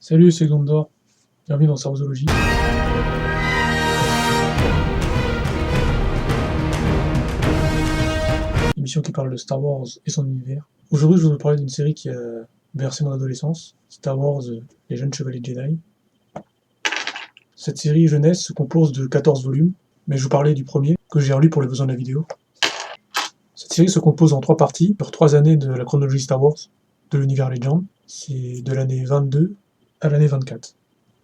Salut, c'est Gondor. Bienvenue dans Cervosologie. Émission qui parle de Star Wars et son univers. Aujourd'hui, je vais vous parler d'une série qui a bercé mon adolescence, Star Wars, les jeunes chevaliers Jedi. Cette série jeunesse se compose de 14 volumes, mais je vous parlais du premier, que j'ai relu pour les besoins de la vidéo. Cette série se compose en 3 parties, sur 3 années de la chronologie Star Wars, de l'univers Legend. C'est de l'année 22 à l'année 24.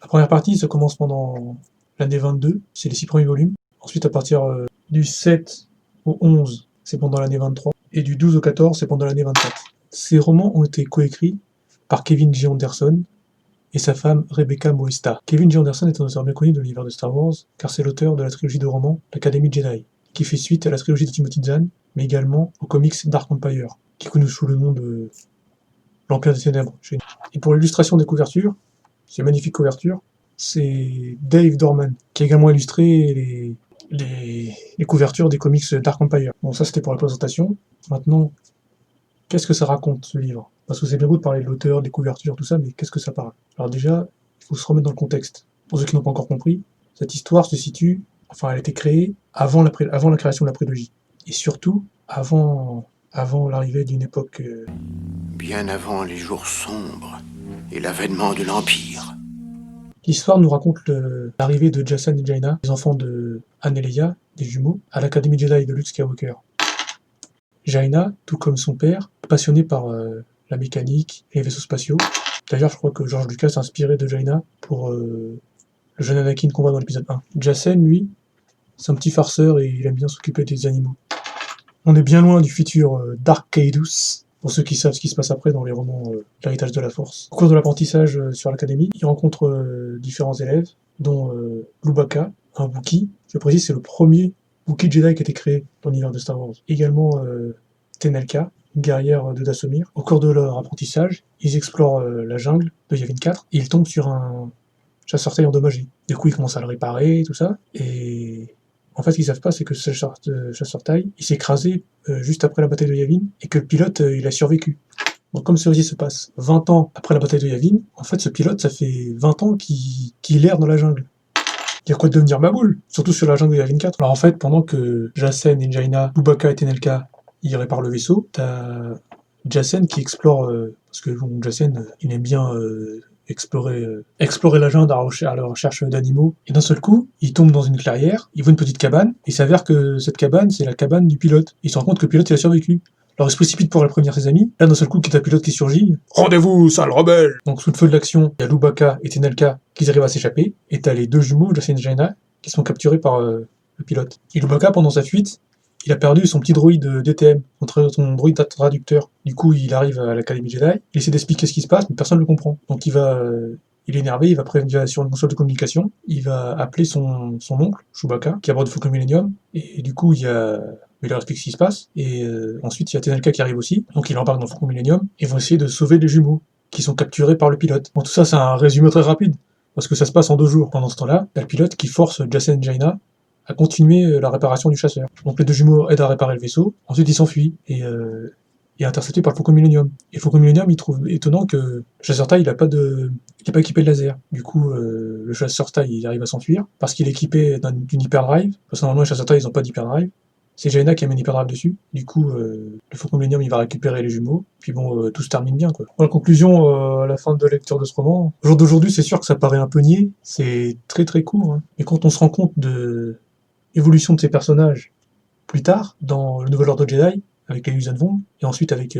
La première partie, ça commence pendant l'année 22, c'est les 6 premiers volumes. Ensuite, à partir du 7 au 11, c'est pendant l'année 23. Et du 12 au 14, c'est pendant l'année 24. Ces romans ont été coécrits par Kevin J. Anderson et sa femme Rebecca Moesta. Kevin J. Anderson est un auteur bien connu de l'univers de Star Wars, car c'est l'auteur de la trilogie de romans L'Académie Jedi, qui fait suite à la trilogie de Timothy Zahn, mais également aux comics Dark Empire, qui est connu sous le nom de l'Empire des Ténèbres. Et pour l'illustration des couvertures, ces magnifiques couvertures, c'est Dave Dorman, qui a également illustré les couvertures des comics Dark Empire. Bon, ça c'était pour la présentation. Maintenant, qu'est-ce que ça raconte ce livre? Parce que c'est bien beau de parler de l'auteur, des couvertures, tout ça, mais qu'est-ce que ça parle? Alors déjà, il faut se remettre dans le contexte. Pour ceux qui n'ont pas encore compris, cette histoire se situe, elle a été créée avant la création de la prélogie. Et surtout, avant l'arrivée d'une époque... Bien avant les jours sombres et l'avènement de l'Empire. L'histoire nous raconte l'arrivée de Jacen et Jaina, les enfants de Han et Leia, des jumeaux, à l'Académie Jedi de Luke Skywalker. Jaina, tout comme son père, est passionné par la mécanique et les vaisseaux spatiaux. D'ailleurs, je crois que George Lucas s'est inspiré de Jaina pour le jeune Anakin qu'on voit dans l'épisode 1. Jacen, lui, c'est un petit farceur et il aime bien s'occuper des animaux. On est bien loin du futur Dark Caedus, pour ceux qui savent ce qui se passe après dans les romans L'Héritage de la Force. Au cours de l'apprentissage sur l'Académie, il rencontre différents élèves, dont Lubaka, un Wookiee. Je précise, c'est le premier Wookiee Jedi qui a été créé dans l'univers de Star Wars. Également Tenelka, une guerrière de Dathomir. Au cours de leur apprentissage, ils explorent la jungle de Yavin 4 et ils tombent sur un chasseur-taille endommagé. Du coup, ils commencent à le réparer, tout ça, et... En fait, ce qu'ils savent pas, c'est que ce chasseur-taille, il s'est écrasé juste après la bataille de Yavin, et que le pilote, il a survécu. Donc comme ceci se passe 20 ans après la bataille de Yavin, en fait, ce pilote, ça fait 20 ans qu'il erre dans la jungle. Il y a quoi de devenir Maboule, surtout sur la jungle de Yavin 4. Alors en fait, pendant que Jacen et Jaina, Lubaka et Tenelka, ils réparent le vaisseau, t'as Jacen qui explore, parce que bon, Jacen, il aime bien... explorer la jungle à la recherche d'animaux, et d'un seul coup, il tombe dans une clairière, il voit une petite cabane, et il s'avère que cette cabane, c'est la cabane du pilote. Il se rend compte que le pilote, il a survécu. Alors il se précipite pour aller prévenir ses amis, là d'un seul coup, il y a un pilote qui surgit. Rendez-vous, sale rebelle! Donc sous le feu de l'action, il y a Lubaka et Tenelka qui arrivent à s'échapper, et t'as les deux jumeaux, Jacen et Jaina, qui sont capturés par le pilote. Et Lubaka, pendant sa fuite, il a perdu son petit droïde DTM, son droïde traducteur. Du coup, il arrive à l'Académie Jedi, il essaie d'expliquer ce qui se passe, mais personne ne le comprend. Donc il est énervé, il va sur une console de communication, il va appeler son oncle, Chewbacca, qui est à bord du Faucon Millennium, et du coup, il leur explique ce qui se passe, et ensuite il y a Tenelka qui arrive aussi, donc il embarque dans le Faucon Millennium, et vont essayer de sauver les jumeaux, qui sont capturés par le pilote. Bon, tout ça, c'est un résumé très rapide, parce que ça se passe en 2 jours. Pendant ce temps-là, il y a le pilote qui force Jacen et Jaina à continuer la réparation du chasseur. Donc les deux jumeaux aident à réparer le vaisseau, ensuite ils s'enfuient, et est intercepté par le Faucon Millennium. Et le Faucon Millennium, il trouve étonnant que le chasseur-taille, il n'est pas équipé de laser. Du coup, le chasseur-taille, il arrive à s'enfuir, parce qu'il est équipé d'une hyperdrive, parce que normalement les chasseurs-taille, ils n'ont pas d'hyperdrive. C'est Jaina qui a mis une hyperdrive dessus. Du coup, le Faucon Millennium, il va récupérer les jumeaux, puis bon, tout se termine bien, quoi. En conclusion, à la fin de la lecture de ce roman, au jour d'aujourd'hui, c'est sûr que ça paraît un peu niais, c'est très très court, hein. Mais quand on se rend compte de l'évolution de ces personnages plus tard, dans le Nouvel Ordre Jedi, avec les Yuuzhan Vong, et ensuite avec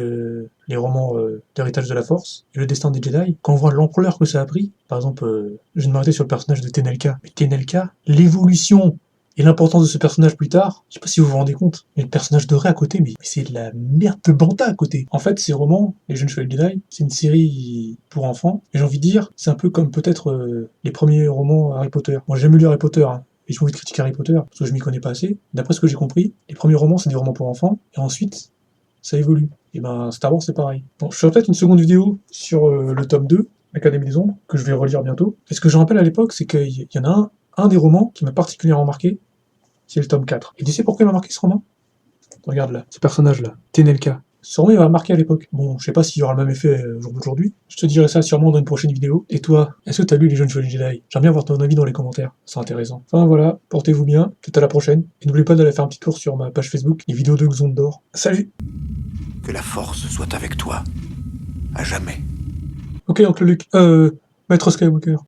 les romans d'Héritage de la Force, et le destin des Jedi, quand on voit l'ampleur que ça a pris, par exemple, je vais m'arrêter sur le personnage de Tenelka, mais Tenelka, l'évolution et l'importance de ce personnage plus tard, je sais pas si vous vous rendez compte, mais le personnage de Rey à côté, mais c'est de la merde de Banta à côté. En fait, ces romans, Les Jeunes Chevaliers Jedi, c'est une série pour enfants, et j'ai envie de dire, c'est un peu comme peut-être les premiers romans Harry Potter. Moi, j'ai jamais lu Harry Potter, hein, et j'ai envie de critiquer Harry Potter, parce que je m'y connais pas assez. D'après ce que j'ai compris, les premiers romans, c'est des romans pour enfants, et ensuite, ça évolue. Et ben, Star Wars, c'est pareil. Bon, je ferai peut-être une seconde vidéo sur le tome 2, l'Académie des Ombres, que je vais relire bientôt. Et ce que je rappelle à l'époque, c'est qu'il y en a un des romans qui m'a particulièrement marqué, c'est le tome 4. Et tu sais pourquoi il m'a marqué ce roman? Regarde là, ce personnage-là, Tenelka. sûrement il va marquer à l'époque. Bon, je sais pas s'il y aura le même effet au jour d'aujourd'hui. Je te dirai ça sûrement dans une prochaine vidéo. Et toi, est-ce que t'as lu Les Jeunes Chevaliers Jedi? J'aimerais bien voir ton avis dans les commentaires, c'est intéressant. Enfin voilà, portez-vous bien, peut-être à la prochaine. Et n'oubliez pas d'aller faire un petit tour sur ma page Facebook, les vidéos de Xon d'Or. Salut! Que la force soit avec toi, à jamais. Ok, oncle Luke, Maître Skywalker.